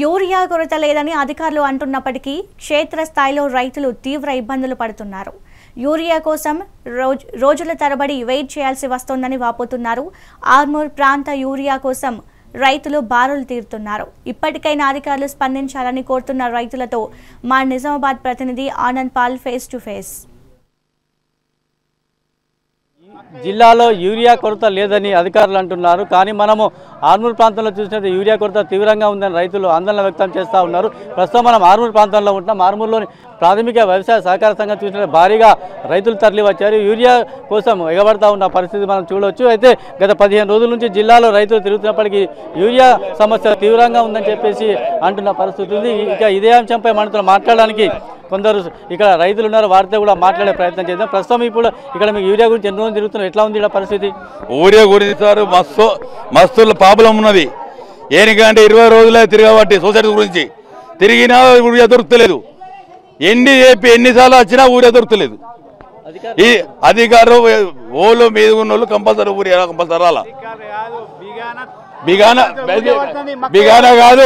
Urea కొరత లేదని అధికారులు అంటున్నప్పటికీ క్షేత్రస్థాయిలో రైతులు తీవ్ర ఇబ్బందులు పడుతున్నారు. యూరియా కోసం రోజుల తరబడి వెయిట్ చేయాల్సి వస్తోందని వాపోతున్నారు. ఆర్మూర్ ప్రాంత యూరియా కోసం రైతులు బారులు తీరుతున్నారు. ఇప్పటికైనా అధికారులు స్పందించాలని కోరుతున్న రైతులతో మా నిజామాబాద్ ప్రతినిధి Anand Paul face to face. జిల్లాలో యూరియా కొరత లేదని అధికారులు అంటున్నారు. కానీ మనము ఆర్మూర్ ప్రాంతంలో చూసినట్టు యూరియా కొరత తీవ్రంగా ఉందని రైతులు ఆందోళన వ్యక్తం చేస్తూ ఉన్నారు. ప్రస్తుతం మనం ఆర్మూర్ ప్రాంతంలో ఉంటున్నాం. ఆర్మూర్లోని ప్రాథమిక వ్యవసాయ సహకార సంఘం చూసినట్టు భారీగా రైతులు తరలి వచ్చారు. యూరియా కోసం ఎగబడతా ఉన్న పరిస్థితి మనం చూడవచ్చు. అయితే గత 15 రోజుల నుంచి జిల్లాలో రైతులు తిరుగుతున్నప్పటికీ యూరియా సమస్య తీవ్రంగా ఉందని చెప్పేసి అంటున్న పరిస్థితి ఉంది. ఇక ఇదే అంశంపై మనతో మాట్లాడడానికి కొందరు ఇక్కడ రైతులు ఉన్నారు. వారితో కూడా మాట్లాడే ప్రయత్నం చేద్దాం. ప్రస్తుతం ఇప్పుడు ఇక్కడ మీకు యూరియా గురించి ఎన్ని రోజులు తిరుగుతున్నారు, ఎట్లా ఉంది ఇక్కడ పరిస్థితి? యూరియా గురించి సార్ మస్తు ప్రాబ్లం ఉన్నది. ఏనికంటే 20 రోజులే తిరగబట్టి సొసైటీ గురించి తిరిగినా యూరియా దొరుకుతలేదు. ఎన్నిసార్లు వచ్చినా యూరియా దొరుకుతలేదు. ఈ అధికారులు ఓళ్ళు మీద ఉన్న వాళ్ళు కంపల్సరీ యూరియా కంపల్సరీ రాలా. బిగానా కాదు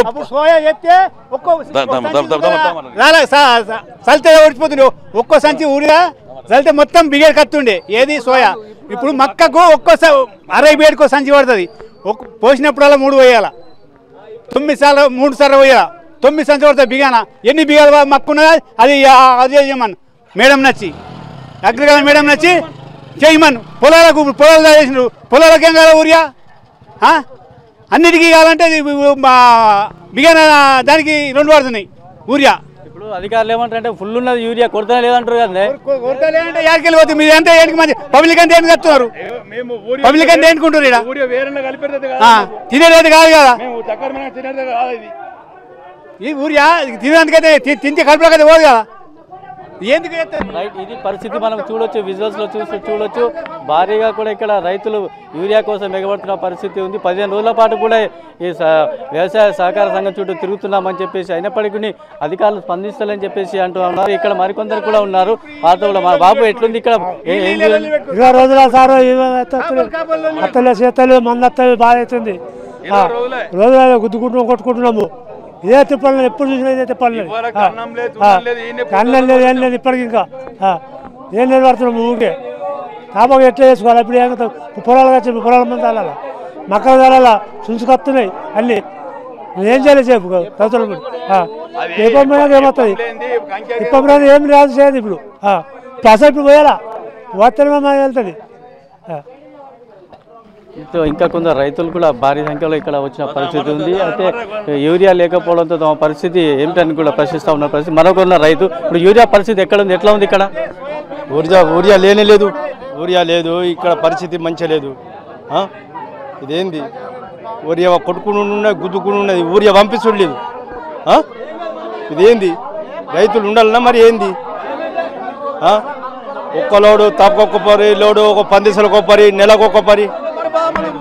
చల్తే ఓడిపోతుంది. ఒక్కో సంచి ఊరిగా చల్తే మొత్తం బిగేడు కత్తుండే ఏది సోయా. ఇప్పుడు మక్కకు ఒక్కోసారి 60 బేడుకో సంచి పడుతుంది. పోసినప్పుడల్లా 3 పోయాల, 9 సార్లు 3 సార్లు పోయాల, 9 సంచి పడుతుంది బిగానా. ఎన్ని బిగాలు మక్కున్నదా అది చేయమను మేడం నచ్చి, అగ్రికల్చర్ మేడం నచ్చి చేయమను. పొలాలకు చేసినారు, పొలాలకు ఏం కాదు ఊరియా. అన్నిటికీ కావాలంటే బిగాన దానికి 2 పడుతున్నాయి ఊరియా. ఇప్పుడు అధికారులు ఏమంటారంటే ఫుల్ ఉన్నది యూరియా కొరత లేదంటారు కదా. కొరత లేదంటే యాడికి వెళ్ళిపోతుంది. మీరు అంటే ఏంటి మంచి పబ్లిక్ అంటే ఏంటి కడుతున్నారు? పబ్లిక్ అంటే ఏంటుకుంటారు? తినేది కాదు కదా ఈ ఊరియా. తినేందుకైతే తింటే కడుపులోకైతే పోదు కదా. రైట్, ఇది పరిస్థితి మనం చూడొచ్చు, విజువల్స్లో చూడొచ్చు. భారీగా కూడా ఇక్కడ రైతులు యూరియా కోసం ఎగబడుతున్న పరిస్థితి ఉంది. 15 రోజుల పాటు కూడా ఈ వ్యవసాయ సహకార సంఘం చుట్టూ తిరుగుతున్నామని చెప్పేసి అయినప్పటికీ అధికారులు స్పందిస్తారని చెప్పేసి అంటూ ఉన్నారు. ఇక్కడ మరికొందరు కూడా ఉన్నారు. వారితో కూడా మా బాబు ఎట్లుంది ఇక్కడ? 20 రోజుల సార్ అత్తలు చేతలు మందత్తలు బాగా అవుతుంది. రోజుల గుద్దుకుంటున్నాం, కొట్టుకుంటున్నాము. ఇదే తిప్పలు ఎప్పుడు చూసినా ఇదే తిప్పలు. కన్నం లేదు, ఏం లేదు. ఇప్పటికి ఇంకా ఏం లేదు పడుతున్నాము ఊరికే. కాబాగా ఎట్లా చేసుకోవాలి? ఇప్పుడు ఏం పొలాలు వచ్చి పొలాల మంది వెళ్ళాలా, మక్కలు వెళ్ళాలా, చుంచుకొస్తున్నాయి అన్నీ. ఏం చేయాలి చెప్పు రైతులు. ఇప్పటి ఏమవుతుంది? ఇప్పటి ఏం రాదు చేయదు. ఇప్పుడు అసలు ఇప్పుడు పోయాలా పోతేనే వెళ్తుంది. ఇంకా కొందరు రైతులు కూడా భారీ సంఖ్యలో ఇక్కడ వచ్చిన పరిస్థితి ఉంది. అయితే యూరియా లేకపోవడంతో తమ పరిస్థితి ఏమిటని కూడా ప్రశ్నిస్తూ ఉన్న పరిస్థితి. మరొకన్న రైతు ఇప్పుడు యూరియా పరిస్థితి ఎక్కడ ఉంది, ఎట్లా ఉంది ఇక్కడ? యూరియా లేనే లేదు. యూరియా లేదు, ఇక్కడ పరిస్థితి మంచిగా లేదు. ఇదేంది యూరియా కొట్టుకుని ఉన్నది, గుద్దుకుని ఉన్నది. యూరియా పంపించలేదు. ఇదేంది రైతులు ఉండాలన్నా మరి ఏంది? ఒక్క లోడు తప్పకొక్క పరి, లోడు ఒక 10 దిశలకు పరి, నెలకు ఒక పరి.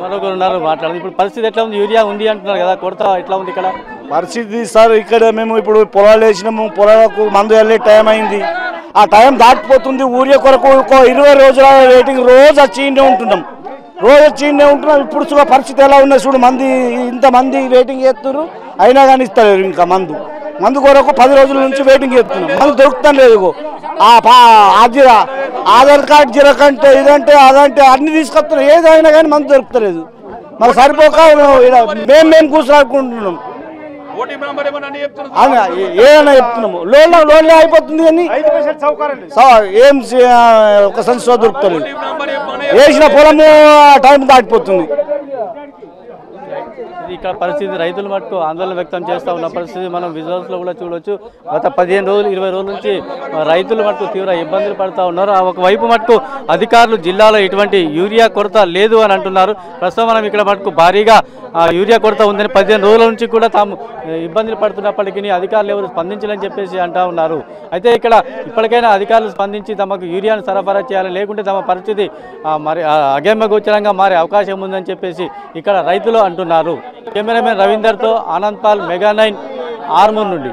మరొకరు ఉన్నారు మాట్లాడదు. ఇప్పుడు పరిస్థితి ఎట్లా ఉంది? యూరియా ఉంది అంటున్నారు కదా, కొరత ఎట్లా ఉంది ఇక్కడ పరిస్థితి? సార్ ఇక్కడ మేము ఇప్పుడు పొలాలు వేసినాము, పొలాలకు మందు వెళ్ళే టైం అయింది. ఆ టైం దాటిపోతుంది. ఊరియా కొరకు 20 రోజుల వెయిటింగ్. రోజు వచ్చి ఉంటున్నాం, ఇప్పుడు పరిస్థితి ఎలా ఉన్నది చూడు. ఇంతమంది వెయిటింగ్ చేస్తున్నారు, అయినా కానీ ఇస్తలేరు. ఇంకా మందు కొరకు 10 రోజుల నుంచి వెయిటింగ్ చేస్తున్నాం. మందు దొరుకుతాం లేదు. ఆధార్ కార్డు జిరకంటే ఇదంటే అదంటే అన్ని తీసుకొస్తున్నాం. ఏదైనా కానీ మందు దొరుకుతలేదు. మరి సరిపోక మేము కూర్చోనుకుంటున్నాం. ఏదైనా చెప్తున్నాము. లోన్లో అయిపోతుంది కానీ ఏం ఒక సంస్థ దొరుకుతలేదు. వేసిన పొలము టైం దాటిపోతుంది. ఇక్కడ పరిస్థితి రైతులు మటుకు ఆందోళన వ్యక్తం చేస్తూ ఉన్న పరిస్థితి మనం విజువల్స్లో కూడా చూడవచ్చు. గత 15 రోజులు 20 రోజుల నుంచి రైతులు మటుకు తీవ్ర ఇబ్బందులు పడుతూ ఉన్నారు. ఒకవైపు మటుకు అధికారులు జిల్లాలో ఎటువంటి యూరియా కొరత లేదు అని అంటున్నారు. ప్రస్తుతం మనం ఇక్కడ మటుకు భారీగా యూరియా కొరత ఉందని 15 రోజుల నుంచి కూడా తాము ఇబ్బందులు పడుతున్నప్పటికీ అధికారులు ఎవరు స్పందించాలని చెప్పేసి అంటూ ఉన్నారు. అయితే ఇక్కడ ఇప్పటికైనా అధికారులు స్పందించి తమకు యూరియాను సరఫరా చేయాలి, లేకుంటే తమ పరిస్థితి మరి అగమ్యగోచరంగా మారే అవకాశం ఉందని చెప్పేసి ఇక్కడ రైతులు అంటున్నారు. కెమెరామెన్ రవీందర్తో ఆనంద్ పాల్, మెగా 9 ఆర్మూర్ నుండి.